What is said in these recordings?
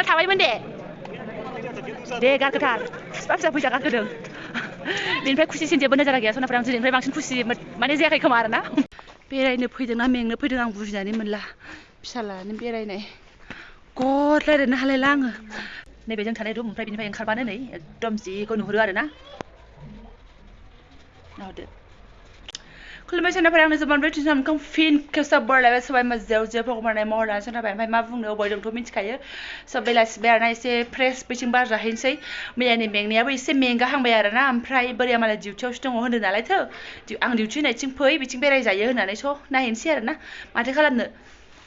थाबायमोन दे गारगोथार फिसा फिसा फैसा गारगोदों बेनिफ्राय खुसिसिन जेबो नोजारा गैया सनाफोर आं दिनैनिफ्राय बांसिन खुसि माने जायाखै खोमा आरोना बेरायनो फैदोंना मेंनो फैदों आं बुजिनानै मोनला फिसालानि बेरायनाय गद रायलायनो हालायला आङो नैबे जों थानाय रुम ओमफ्राय बिनिफ्राय ओंखारबानो नै एकदम जिखौ नुहुरो आरोना नाहरदो खुलुमबाय सोनाफोर आंनो जोबोद बेटिसनखौ फिन खेबसे बरलायबाय सबाय मजायाव जे भगबाननाय महरा सोनाबाय ओमफ्य मा बुंनो अबाय दंथ' मिथिखायो सब बेलासिबाय आरोना एसे फ्रेश बिथिं बार जाहैनोसै मैयानि मेंनायाबो एसे मेंगाहांबाय आरोना ओमफ्राय बोरैया मालाय डिउटियावसो दङ होनदों नालायथो आं डिउटि होनायथिं फै बिथिं बेरायजायो होननानै स' नायहैनोसै आरोना माथो खालामनो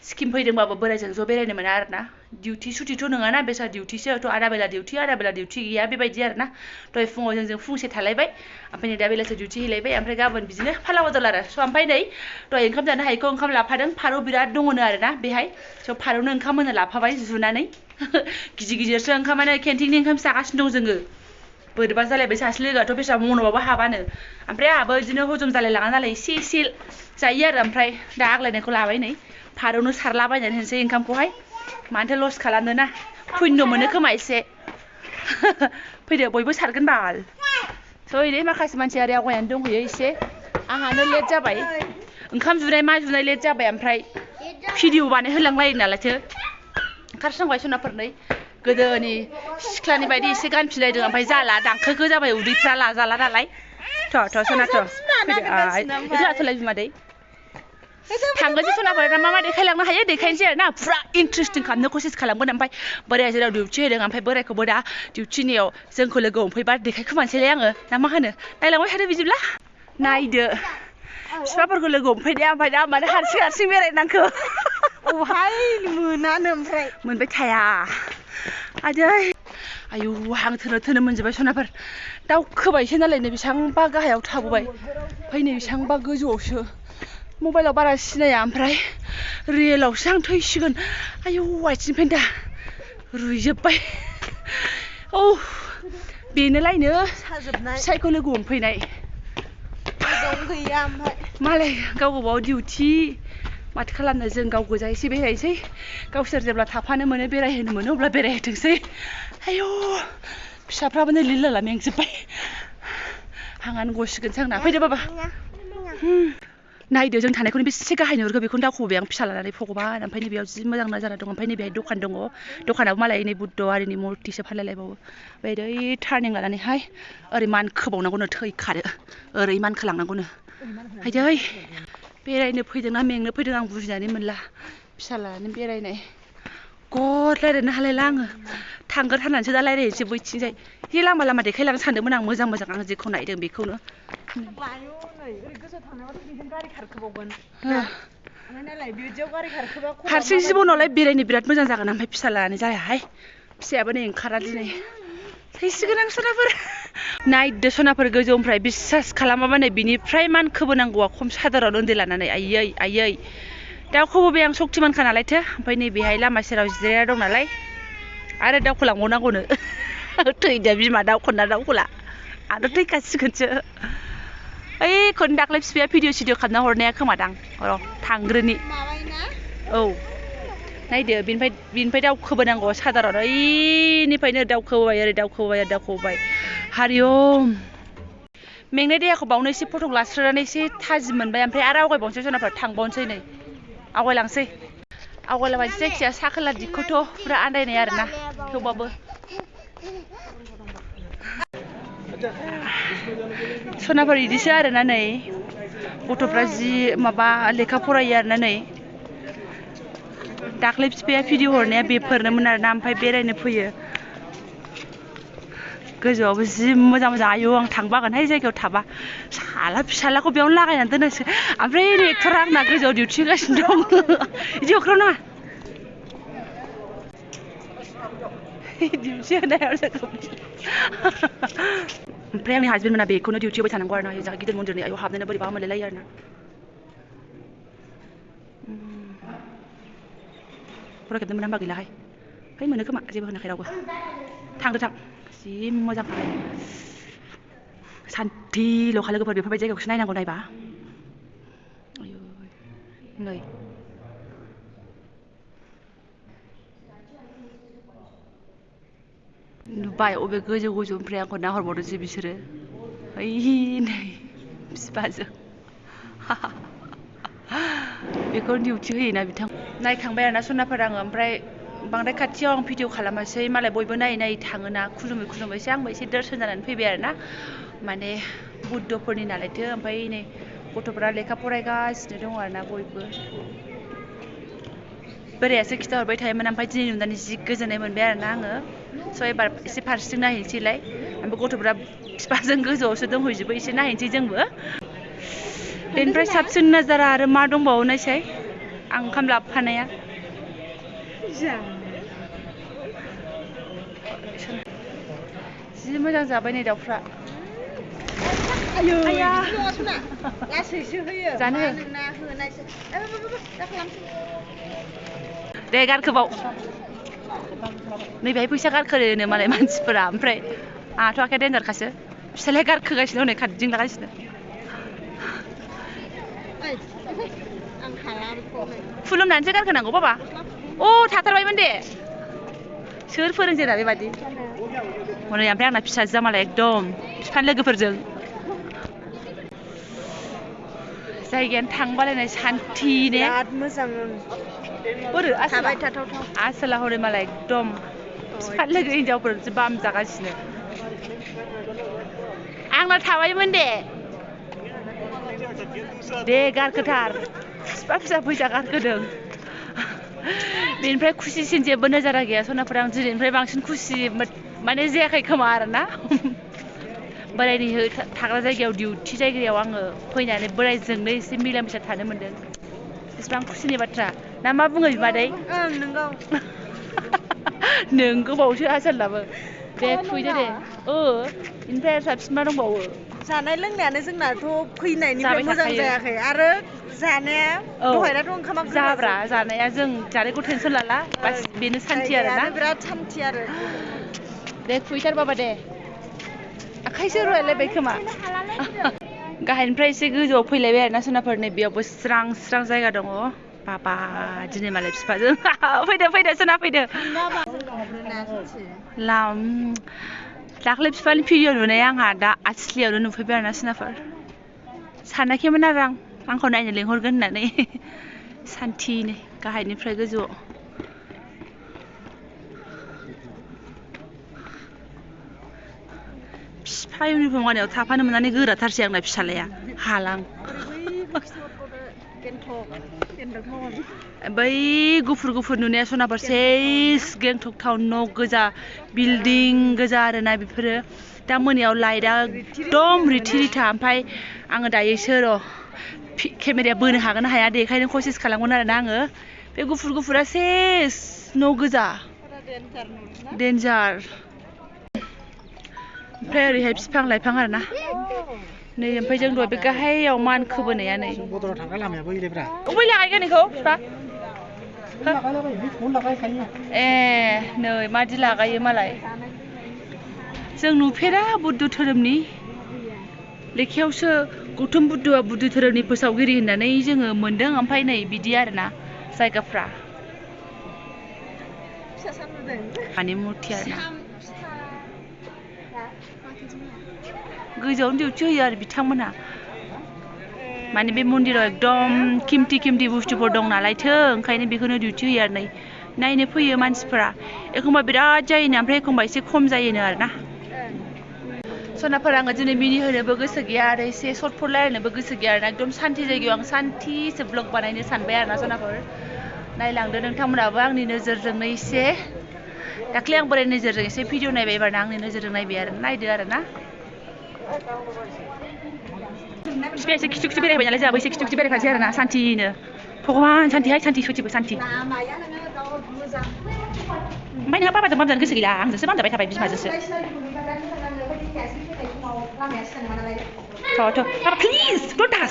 स्किम फैदोंबाबो बोरायजों ज' बेरायनो मोना आरोना डिउटि सुटिथ' नङाना बेसा डिउटिसो थ' आदा बेला डिउटि गैया बेबायदि आरोना दहाय फुङाव जों फुंसे थालायबाय ओमफ्राय नै दा बेलासियाव डिउटि हैलायबाय ओमफ्राय गाबोन बिदिनो फाला बदल आरो स' ओमफ्राय नै दहाय ओंखाम जानो हायैखौ ओंखाम लाफादों फारौ बिराद दङनो आरोना बेहाय स' फारौनो ओंखाम होनो लाफाबाय जुनानै गिदिर गिदिरसो ओंखामानो केन्टिननि ओंखाम जागासिनो दं जोङो बोरैबा जालायबाय सासे लोगोआथ' बेसा मन'बाबो हाबानो ओमफ्राय आंहाबो बिदिनो हजम जालायलाङा नालाय एसे एसे जायो आरो ओमफ्राय दा आग्लायनायखौ लाबाय नै फारौनो सारलाबायनानै होनोसै ओंखामखौहाय मानोथो लस खालामनो ना पुण्य मोनो खोमा एसे फैदो बयबो सारगोन बाल स' ओरै माखासे मानसि आरो आवगायनानै दंहैयो एसे आंहानो लेट जाबाय ओंखाम जुनाय मा जुनाय लेट जाबाय ओमफ्राय भिडिअ बानायहोलांलायो नालायथो ओंखारस्रांबाय सनाफोरनै गोदोनि सिख्लानि बायदि एसे गानफिनलायदों ओमफ्राय जाला दांखोखो जाबाय उदैफ्रा लाजाला नालाय थ' सनाथ' फैदो आथलाय बिमादै थांगोनसो सनाफोर मा मा देखायलांनो हायो देखायनोसै आरो ना फुरा इन्टारेस्टिं खालामनो कसिस खालामगोन ओमफ्राय बोराया जेराव डिउटि होदों ओमफ्राय बोरायखौबो दा डिउटिनियाव जोंखौ लोगो हमफैबा देखायखोमानोसैलाय आङो ना मा होनो नायलांबाय थादो बिदिब्ला नायदो बिफाफोरखौ लोगो हमफैदो ओमफ्राय दा मानो हारसिं बेरायनांखो अहाय मोनानो ओमफ्राय मोनबाय थाया आदै आयु हां थोनो मोनजोब्बाय सनाफोर दावखोबायसो नालाय नै बेसेबांबा गाहायाव थाबोबाय ओमफ्राय नै बेसेबांबा गोजौआवसो मबाइलाव बारा सिनाया ओमफ्राय रियेलावसो आं थैसिगोन आयु आथिंनिफ्रायनो दा रुइजोब्बाय औ बेनोलायनो फिसायखौ लोगो हमफैनाय गैया ओमफ्राय मालाय गाव गावबाव डिउटि माथो खालामनो जों गाव गोजा एसे बेरायनोसै गावसोर जेब्ला थाफानो मोनो बेरायहोनो मोनो अब्ला बेरायहोथोंसै आयु फिसाफ्राबो नै लिलला मेंजोब्बाय हांआनो गसिगोनसो आंना फैदो बाबा नायदो जों थानायखौनो बेसे गाहाय नुहुरखो बेखौनो दावखोबाय आं फिसा लानानै भगबान ओमफ्राय नै बेयाव जि मोजां नाजारा दं ओमफ्राय नैबेहाय दखान दङ दखानाबो मालाय नै बुद्ध आरिनि मुर्तिसो फानलायलायबावो ओमफ्राय ओरै टार्निं लानानैहाय ओरै मानखोबावनांगौनो थै खारो ओरै मानखोलांनांगौनो हायदै बेरायनो फैदोंना मेंनो फैदों आं बुजिनानै मोनला फिसालानि बेरायनाय गद रायलायनो हालायला आङो थांगोरथारनानैसो दा रायलायनोसै बैथिंजाय जि लामा देखायलांनो सानदोंमोन आं मोजां आं जेखौ नायदों बेखौनो हारसिं जिबनावलाय बेरायनो बिराद मोजां जागोन ओमफ्राय फिसालायानो जायाहाय फिसायाबो नै ओंखारा दिनै थैसिगोन आं सनाफोर नायदो सनाफोर गोजौनिफ्राय बिसास खालामाबा नै बिनिफ्राय मानखोबोनांगौआ खम सादाराव उन्दै लानानै आयै दाउखौबो बे आं सक्तिमानखा नालायथो ओमफ्राय नैबेहाय लामा सेराव जिरायना दं नालाय आरो दावखोलांबावनांगौनो थैदो बिमा दावखोला आंथ' थैखासिगोनसो ओइ खौनो दाख्लै बिफाया भिडिअ खालामना हरनाया खोमादां र' थांग्रोनि औ नायदो बिनिफ्राय दावखोबोनांगौ सादारन ओइनिफ्रायनो दावखोबाय हारियम मेंनाय देहाखौ बावनो एसे फट' लास्रोनानै एसे थाजिम मोनबाय ओमफ्राय आरो आवगायबावनोसै सनाफोर थांबावनोसै नै आवगायलांसै आवगायलाबायनोसै जायखिजाया सा खोला दिगखौथ' फुरा आन्दायनाय आरोना थेवबाबो सनाफोर इदिसो आरोना नै गथ'फ्रा जि माबा लेखा फरायो आरोना नै दाख्लै बिफाया भिडिअ हरनाया बेफोरनोमोन आरोना ओमफ्राय बेरायनो फैयो गोजौआवबो जि मोजां आयु आं थांबागोनहाय जायगायाव थाबा साला फिसालाखौ बेयावनो लागायनानै दोननोसै ओमफ्राय एक्टरा आंना गोजौआव डिउटि होगासिनो दं बिदि अख्राव नाङा डिउटि होनायाव ओमफ्राय आंनि हासबेन्ड मोना बेखौनो डिउटि होबाय थानांगौ आरोना जा गिदिर मन्दिरनि आयौ हाबनोनो बोरैबा मोनलायलायो आरोना फट' खेबनो मोना होनबा गैलाहाय है मोनो खोमा जेबो होनाखै रावबो थां जि मोजां सान्थिल'खा लोगोफोर बेफोरबायदि जायगाखौसो नायनांगौ नायबा आयु नै नुबाय अबे गोजौ ओमफ्राय आंखौ नाहरबावदोंसो बिसोरो ओइ नै बिफाजों बेखौ डिउटि होयोना बिथां नायखांबाय आरोना सनाफोर आङो ओमफ्राय बांद्राय खाथियाव आं भिडिअ खालामासै मालाय बयबो नायै थाङोना खुलुमै एसे आंबो एसे दर्शन जानानै फैबाय आरोना माने बुद्धफोरनि नालायथो ओमफ्राय नै गथ'फोरा लेखा फरायगासिनो दङ आरोना बयबो बोरायासो खिथाहरबाय थायोमोन ओमफ्राय दिनै नुनानै जि गोजोननाय मोनबाय आरोना आङो स' एबार एसे फारसेथिं नायहैनोसैलाय ओमफ्राय गथ'फ्रा बिफाजों गोजौआवसो दंहैजोबो एसे नायहैनोसै जोंबो बेनिफ्राय साबसिन नाजारा आरो मा दंबावो नायसाय आं ओंखाम लाबोफानाया जि मोजां जाबाय नै दाउफ्रा आया लासैसो होयो जानो नोंना होनायसो दा खालामसै दे गारखोबाव नैबेहाय फैसा गारखोनो मालाय मानसिफोरा ओमफ्राय आंहाथ' आखाया देन्जारखासो फिसालाया गारखोगासिनो हनै खारदिं लागासिनो खुलुमनानैसो गारखोनांगौ बाबा अ थाथारबायमोन दे सोर फोरोंजेना बेबादि हनै ओमफ्राय आंना फिसाजोआ मालाय एकदम बिफानि लोगोफोरजों जायगायानो थांबालायनाय सान्थि ने बिराद मोजां बोरो थाबाय थाथावथाव आसोला हरै मालाय एकदम बिफानि लोगो हिनजावफोरसो बाम जागासिनो आंना थाबायमोन दे गारखोथार बिफा फिसा फैसा गारखोदों बेनिफ्राय खुसिसिन जेबो नोजारा गैया सनाफोर आं दिनैनिफ्राय बांसिन खुसि माने जायाखै खोमा आरोना बोरायनि थाग्रा जायगायाव डिउटि जायगायाव आङो फैनानै बोरायजोंनो एसे मिला मिसा थानो मोन्दों बेसेबां खुसिनि बाथ्रा ना मा बुङो बिमादै नंगौ नोंगौबावसो आसोलाबो दे खुयदो दे बेनिफ्राय आरो साबसिन मा दंबावो जानाय लोंनायानो जोंनाथ' फैनायनिफ्राय मोजां जायाखै आरो जानाया दहायनाथ' ओंखामा जाब्रा जानाया जों जानायखौ टेनसन लाला बास बेनो सान्थि आरोना बिराद सान्थि आरो दे खुयथार बाबा दे आखाइसो रुवायलायबाय खोमा गाहायनिफ्राय एसे गोजौआव फैलायबाय आरोना सनाफोर नै बेयावबो स्रां स्रां जायगा दङ बाबा दिनै मालाय बिफाजों फैदो सोना फैदो दाख्लै बिफानि भिडिअ नुनाया आंहा दा आसलियावनो नुफैबाय आरोना सोनाफोर सानाखैमोन आरो आंखौ नायनो लिंहरगोन होननानै सान्थिनो गाहायनिफ्राय गोजौआव बिफा इउनिफर्म गाननायाव थाफानो मोननानै गोराथारसै आंना फिसालाया हालां बै गुफुर नुनाया सनाफोर सेस गेंटक टाउन न' गोजा बिल्डिं गोजा आरोना बेफोरो दा मोनायाव लाइटआ एकदम रिथिरिथा ओमफ्राय आङो दायोसो र' केमेराया बोनो हागोन ना हाया देखायनो कसिस खालामगोन आरोना आङो बे गुफुरा सेस न' गोजा देन्जार ओमफ्राय ओरैहाय बिफां लाइफां आरोना नै ओमफ्राय जों दहाय बे गाहायाव मानखोबोनाया नै अबे लागायगोन बेखौ बिफा ए नै मादि लागायो मालाय जों नुफेरा बुद्ध धोरोमनि लेखायावसो गौतम बुद्धआ बुद्ध धोरोमनि फोसावगिरि होननानै जोङो मोनदों ओमफ्राय नै बिदि आरोना जायगाफ्रा माने मुरथि आरोना गोजौआवनो डिउटि होयो आरो बिथांमोनहा माने बे मन्दिराव एकदम किमथि बुस्थुफोर दं नालायथो ओंखायनो बेखौनो डिउटि होयो आरो नायनो फैयो मानसिफोरा एखमबा बिराद जायोनो ओमफ्राय एखमबा एसे खम जायोनो आरोना सनाफोर आङो दिनै मिनिहोनोबो गोसो गैया आरो एसे सर्टफोर रायलायनोबो गोसो गैया आरोना एकदम सान्थि जायगायाव आं सान्थिसो ब्लग बानायनो सानबाय आरोना सनाफोर नायलांदो नोंथांमोनाबो आंनि नोजोरजोंनो एसे दाख्लै आं बोराय नोजोरजों एसे भिडिअ नायबाय एबारना आंनि नोजोरजों नायबाय आरो नायदो आरोना बिफाया एसे खिथु बेरायबाय नालाय जोंहाबो एसे खिथु बेरायफानोसै आरोना सान्थिनो भगवान सान्थिहाय सान्थि सयथिबो सान्थि ओमफ्राय नोंहा बाबाजों बामजानो गोसो गैला आंजोंसो बामजाबाय थाबाय बिमाजोंसो बाबा प्लिज डन्ट टाच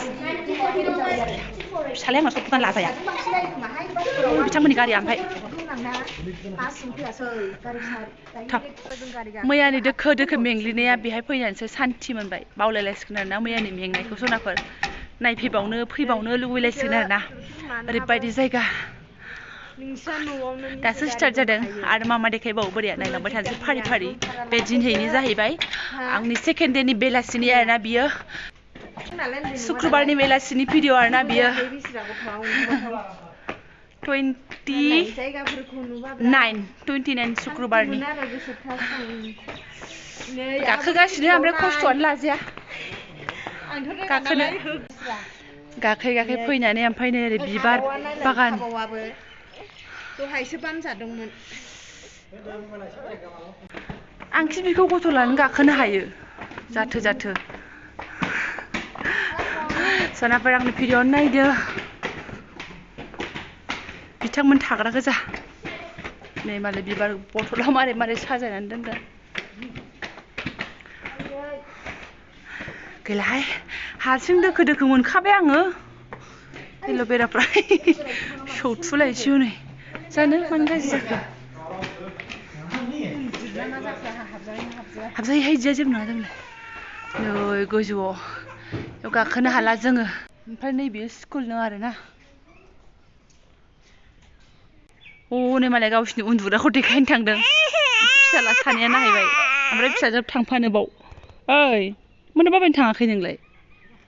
फिसालाया आंनाव सटफोरखौनो लाजाया बिथांमोननि गारिया ओमफ्राय मैयानि दोखो मेंग्लिनाया बेहाय फैनानैसो सान्थि मोनबाय बावलायलायसिगोन आरोना मैयानि मेंनायखौ सनाफोर नायफैबावनो फैबावनो लुबैलायसिगोन आरोना ओरैबायदि जायगा दासो स्टार्ट जादों आरो मा मा देखायबावो बोरिया नायलांबाय थानोसै फारि फारि बे दिनैनि जाहैबाय आंनि सेकेन्ड डेनि बेलासिनि आरोना बियो शुक्रबारनि बेलासिनि भिडिअ आरोना बियो 29 शुक्रबारनि गाखोगासिनो ओमफ्राय खस्थ'आनो लाजाया गाखोनो गाखै फैनानै ओमफ्राय नै ओरै बिबार बागान दहायसो बानजादोंमोन आं टिभिखौ गथ' लानानै गाखोनो हायो जाथो सनाफोर आंनि भिडिअ नायदो बिथांमोन थाग्रा गोजा नै मालाय बिबार बथलाव मारै साजायनानै दोनदों गैलाहाय हारसिं दोखो मोनखाबाय आङो एल'भेराफ्रा सौथुलायसै हनै जानो मानो गाज्रि जाखो हाबजायोहाय इदिया जेबो नङा जोंलाय नै गोजौआव बेयाव गाखोनो हाला जोङो ओमफ्राय नैबे स्कुल नो आरोना हनै मालाय गावसिनि उन्दुग्राखौ देखायनो थांदों फिसाला सानैया नायबाय ओमफ्राय फिसाजो थांफानोबाव ओइ मोननो बाबायनो थाङाखै नोंलाय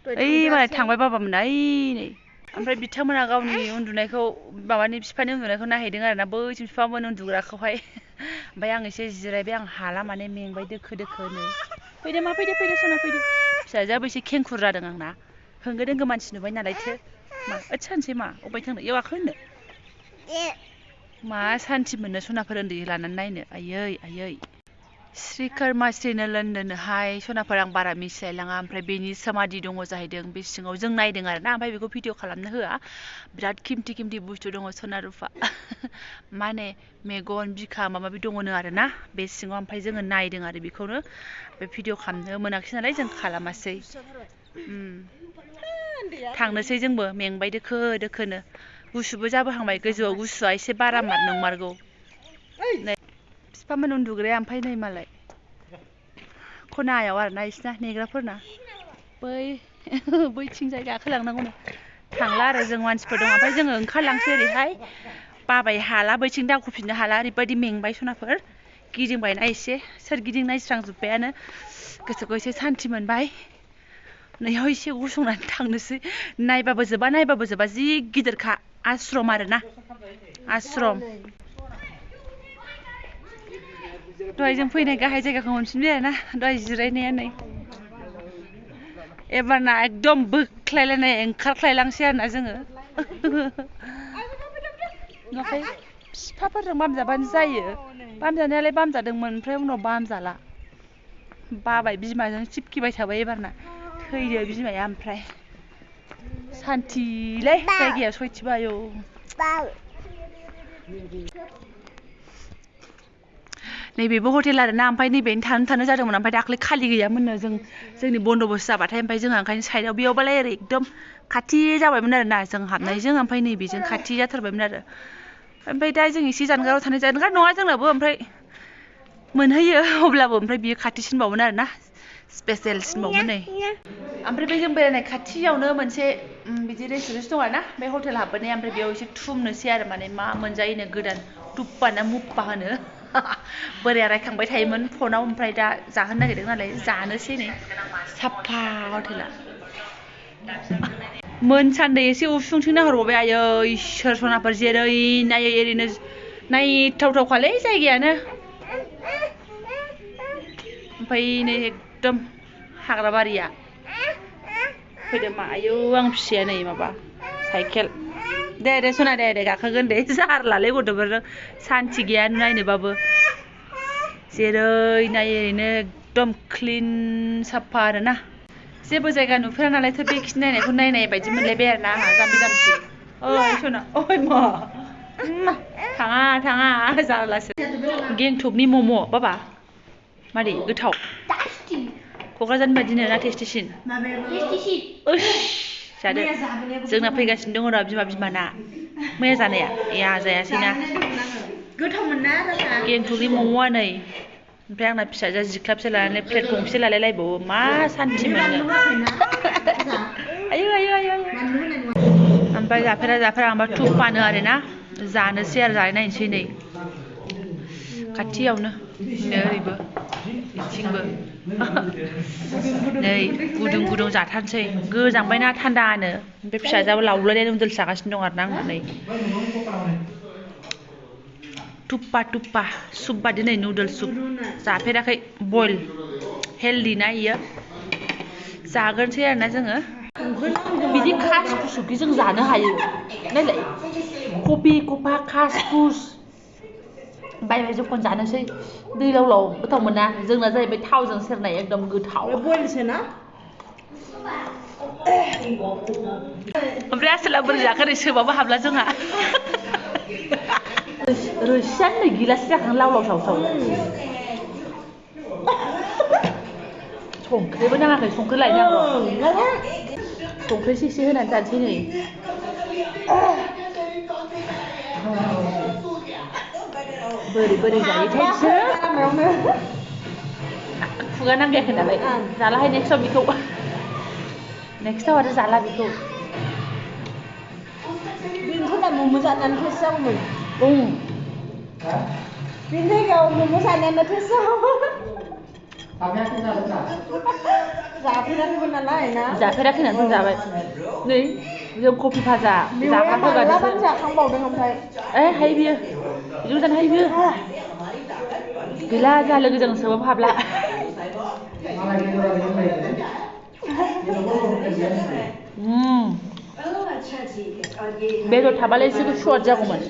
ओइ मालाय थांबाय बाबामोना ओइ नै ओमफ्राय बिथांमोना गावनि उन्दुनायखौ माबानि बिफानि उन्दुनायखौ नायहैदों आरोना बैसिम बिफामोन उन्दुग्राखौहाय ओमफ्राय आं एसे जिरायबाय आं हाला माने मेंबाय दोखो-दोखोनो फैदो मा फैदो सना फैदो फिसाजोआबो एसे खेंखुर जादों आंना होंगो दोंगो मानसि नुबाय नालायथो मा ओद सानसै मा अबाय थांनो इयाव गाखो होननो मा सान्थि मोननो सनाफोर उन्दै लानानै नायनो आयै श्रीकर मास्रिनो लन्दनहाय सनाफोर आं बारा मिथिलायलाङा ओमफ्राय बेनि समाधि दङ जाहैदों बे सिङाव जों नायदों आरोना ओमफ्राय बेखौ भिडिअ खालामनो होआ बिराद खिमथि बुस्थु दङ सना रुफा माने मेगन बिखा माबा माबि दङनो आरोना बे सिङाव ओमफ्राय जोङो नायदों आरो बेखौनो बे भिडिअ खालामनो मोनाखिसै नालाय जों खालामासै थांनोसै जोंबो मेंबाय दोखो-दोखोनो गुसुबो जाबोहांबाय गोजौआव गुसुआ एसे बारा नंमारगौ नै बिफामोन उन्दुग्राया ओमफ्राय नै मालाय खनायाव आरोना इसिना नेग्राफोरना बैथिंजाय गाखोलांनांगौनो थांला आरो जों मानसिफोर दं ओमफ्राय जोङो ओंखारलांसै ओरैहाय बाबाय हाला बैथिं दावखोफिननो हाला ओरैबायदि मेंबाय सनाफोर गिदिंबायना एसे सोरगिदिं नायस्रांजोब्बायानो गोसोखौ एसे सान्थि मोनबाय नैयाव एसे गसंनानै थांनोसै नायबाबो जोबा जि गिदिरखा आश्रम आरोना आश्रम दहाय जों फैनाय गाहाय जायगाखौ मोनफिनबाय आरोना दहाय जिरायनाया नै एबारना एकदम बोख्लायलायनाय ओंखारख्लायलांसै आरोना जोङो ओमफ्राय बिफाफोरजों बामजाबानो जायो बामजानायालाय बामजादोंमोन ओमफ्राय उनाव बामजाला बाबाय बिमाजों चिपकिबाय थाबाय एबारना थैदो बिमाया ओमफ्राय सान्थिलै जायगाया सयथिबो आयौ नैबेबो हटेल आरोना ओमफ्राय नैबेनो थानो जादोंमोन ओमफ्राय दाख्लै खालि गैयामोननो जोंनि बन्द'बस्त जाबाथाय ओमफ्राय जोंहा ओंखायनो साइडआव बेयावबालाय ओरै एकदम खाथि जाबायमोन आरोना जों हाबनायजों ओमफ्राय नैबेजों खाथि जाथारबायमोन आरो ओमफ्राय दा जों एसे जानगाराव थानाय जानगार नङा जोंनाबो ओमफ्राय मोनहैयो अब्लाबो ओमफ्राय बियो खाथिसिनबावमोन आरोना स्पेसियेलसिनबावमोन नै ओमफ्राय बे जों बेरायनाय खाथियावनो मोनसे बिदि रेस्टुरेन्ट दं आरोना बे हटेल हाबबोनाया ओमफ्राय बेयाव एसे थुमनोसै आरो माने मा मोनजायोनो गोदान टुप्पा ना मुप्पा होनो बोराया रायखांबाय थायोमोन फनाव ओमफ्राय दा जाहोनो नागिरदों नालाय जानोसै नै साफा हटेला मोनसान्दै एसे उसुंथिं नाहरबावबाय आयै इसोर सनाफोर जेरै नायै एरैनो नायथावथावखालै जायगायानो ओमफ्राय नै एकदम हाग्रा बारिया फैदो मा आयौ आं फिसाया नै माबा साइकेल दे सना दे गाखोगोन दे जारलालै गथ'फोरजों सान्थि गैया नायनोबाबो जेरै नायै ओरैनो एकदम क्लिन साफा आरोना जेबो जायगा नुफेरा नालायथो बेखिनि नायनायखौ नायनाय बायदि मोनलायबाय आरोना आंहा जाम्बि ओइ सना ओइ मा थाङा जारलासो गेंटकनि मम' बाबा मारै गोथाव क'क्राझारनि बायदिनो ना टेस्टिसिन जादो जोंना फैगासिनो दङ र' बिमाना मैया जानाया जायासैना गोथावमोन ना गेंटकनि मम'आ नै ओमफ्राय आंना फिसाजोआ जिख्लाबसे लानानै प्लेट गंसे लालायलायबावो मा सान्थि मोनो आयौ ओमफ्राय जाफेरा आंबा थुप्पानो आरोना जानोसै आरो जानाय नायनोसै नै खाथियावनो नै ओरैबो बिथिंबो नै गुदुं गुदुं जाथारनोसै गोजांबायना थान्दानो ओमफ्राय फिसाजोआबो लावलायनाय नुदोल्स जागासिनो दं आरोना आंबो नै टुप्पा टुप्पा सुप बादि नै नुदोल्स सुप जाफेराखै बयल हेल्दि ना इयो जागोनसै आरोना जोङो बिदि खास खुसुखि जों जानो हायो नायलाय कफि कफा खास खुस बायबाय जोखन जानोसै दै लाव लाव गोथाव मोना जोंना जाहैबाय थावजों सेरनाय एकदम गोथाव बयलसो ना ओमफ्राय आसोला बोरै जाखो ओरै सोबाबो हाबला जोंहा रोसियानो नै गिलाससे जाखां लाव लाव साव साव संख्रिबो नाङाखै संख्रि लायनांगौ संख्रि एसे होनानै जानोसै नै बोरै बोरै जायोथाय बिसोरो खुगा नांगायाखै नालाय जालाहाय नेक्स्टआव बेखौ नेक्स्टआव आरो जाला बेखौ बेनोथ' दा मम' जानानै टेस्ट जागौमोन बेनि जायगायाव मम' जानायानो टेस्ट जागौमोन जाफेराखैमोन नालाय ना जाफेराखै होननानै जों जाबाय नै जों कफि भाजा जाग्रा होगासिनो जाखांबावदों ओमफ्राय हाय बियो बिदिबो जानो हायो बियो गैला जोंहा लोगोजों सोबाबो हाबला बेदर थाबालाय एसे सुवाद जागौमोन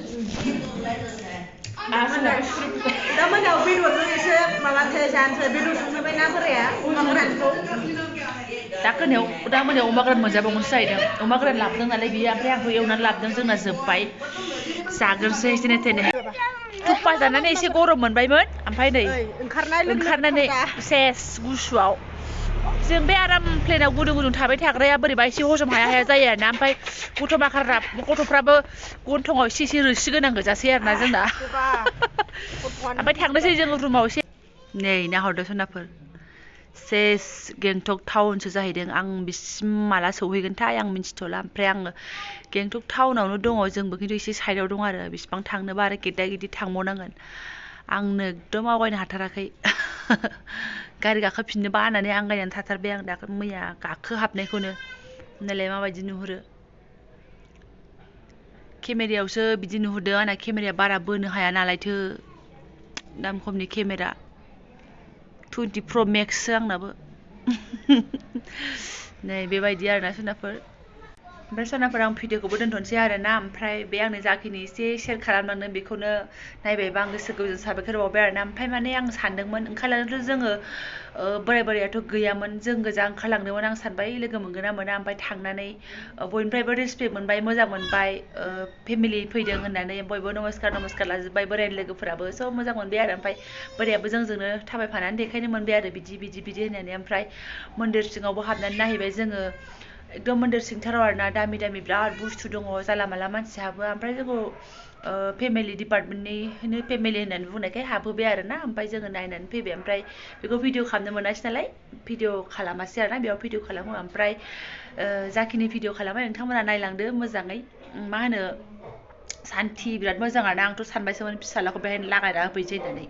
दा मोनायाव बेदरजों एसे माबासो जानोसै बेदर संफैबाय ना बोराया अमा गोरानखौ दा मोनायाव अमा गोरान मोनजाबावगोनसो जाहैदों अमा गोरान लाबोदों नालाय बियो ओमफ्राय आंखौ एवनानै लाबोदों जोंना जोब्बाय जाग्रोनोसै जेने थेने थुप्पा जानानै एसे गरम मोनबायमोन ओमफ्राय नै ओंखारनानै सेस गुसुआव जों बे आराम प्लेनाव गुदुं गुदुं थाबाय थाग्राया बोरैबा एसे हजम हाया हाया जायो आरोना ओमफ्राय गथ'फ्राबो गन्थङाव एसे एसे रोसि गोनां गोजासै आरोना जोंना ओमफ्राय थांनोसै जों रुमाव एसे नै नाहरदो सनाफोर सेस गेंटक टाउनसो जाहैदों आं बिसिम माला सौहैगोनथाय आं मिन्थिथ'ला ओमफ्राय आङो गेंटक टाउनावनो दङ जोंबो खिन्थु एसे साइडआव दं आरो बिसिबां थांनोबा आरो गेदा गेदि थांबावनांगोन आंनो एकदम आवगायनो हाथाराखै गारि गाखोफिननो बानानै आंगायनानै थाथारबाय आं दाखो मैया गाखोहाबनायखौनो नायलाय माबायदि नुहुरो केमेरायावसो बिदि नुहुरदों आंना केमेराया बारा बोनो हाया नालायथो दाम खमनि केमेरा 20 Pro Max आंनाबो नै बेबायदि आरोना सनाफोर ओमफ्राय सनाफोर आं भिडिअखौबो दोनथ'नोसै आरोना ओमफ्राय बे आंनो जाखिनि एसे शेयार खालामलांदों बेखौनो नायबायबा आं गोसो गोजोन साबायखर बावबाय आरोना ओमफ्राय माने आं सानदोंमोन ओंखारलांनोथ' जोङो बोराय बोरायाथ' गैयामोन जों गोजा ओंखारलांदोंमोन आं सानबाय लोगो मोनगोन ना मोना ओमफ्राय थांनानै बयनिफ्रायबो रेसपेक्ट मोनबाय मोजां मोनबाय फेमिलि फैदों होननानै बयबो नमस्कार लाजोब्बाय बोरायनि लोगोफोराबो सब मोजां मोनबाय आरो ओमफ्राय बोरायाबो जोंजोंनो थाबायफानानै देखायनो मोनबाय आरो बिदि होननानै ओमफ्राय मन्दिर सिङावबो हाबनानै नायहैबाय जोङो एकदम मन्दिर सिंथाराव आरोना दामि दामि बिराद बुस्थु दङ जाला माला मानसि हाबो ओमफ्राय जोंखौ फेमिलि डिपार्टमेन्टनि फेमिलि होननानै बुंनायखाय हाबहोबाय आरोना ओमफ्राय जोङो नायनानै फैबाय ओमफ्राय बेखौ भिडिअ खालामनो मोनासै नालाय भिडिअ खालामासै आरोना बेयाव भिडिअ खालामो ओमफ्राय जाखिनि भिडिअ खालामबाय नोंथांमोना नायलांदो मोजाङै मा होनो सान्थि बिराद मोजां आरोना आंथ' सानबायसोमोन फिसालाखौ बेहायनो लागायना होफैनोसै होननानै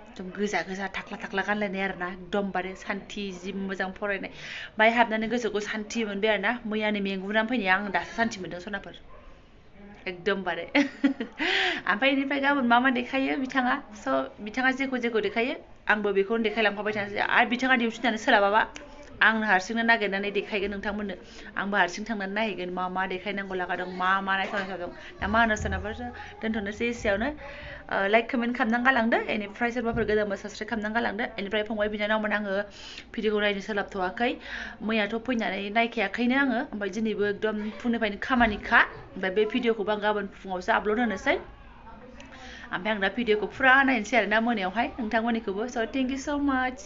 एकदम गोजा थाख्ला गानलायनाय आरोना एकदमबारे सान्थि जि मोजां फरायनाय बाहाय हाबनानै गोसोखौ सान्थि मोनबाय आरोना मैयानि मेंग्रुनानै फैनाया आं दासो सान्थि मोनदों सनाफोर एकदमबारे ओमफ्राय बेनिफ्राय गाबोन मा देखायो बिथाङा बिथाङा जेखौ देखायो आंबो बेखौनो देखायलांफाबाय थानोसै आरो बिथाङा डिउटि जानो सोलाबाबा आंनो हारसिंनो नागिरनानै देखायगोन नोंथांमोननो आंबो हारसिं थांनानै नायहैगोन मा देखायनांगौ लागा दं मा नायथाव दं दा मा होनो सोरनाबा दोनथ'नोसै एसेयावनो लाइक कमेन्ट खालामनानै गालांदो बेनिफ्राय सोरबाफोर गोदानबा साबसक्राइब खालामनानै गालांदो बेनिफ्राय फंबाय बिनानावमोन आङो भिडिअखौ नायनो सोलाबथ'वाखै मैयाथ' फैनानै नायखायाखैनो आङो ओमफ्राय दिनैबो एकदम फुंनिफ्रायनो खामानिखा ओमफ्राय बे भिडिअखौबो आं गाबोन फुङावसो आपल'ड होनोसै ओमफ्राय आं दा भिडिअखौ फुरा नायनोसै आरोना मोनायावहाय नोंथांमोननिखौबो स' थेंक इउ स' माच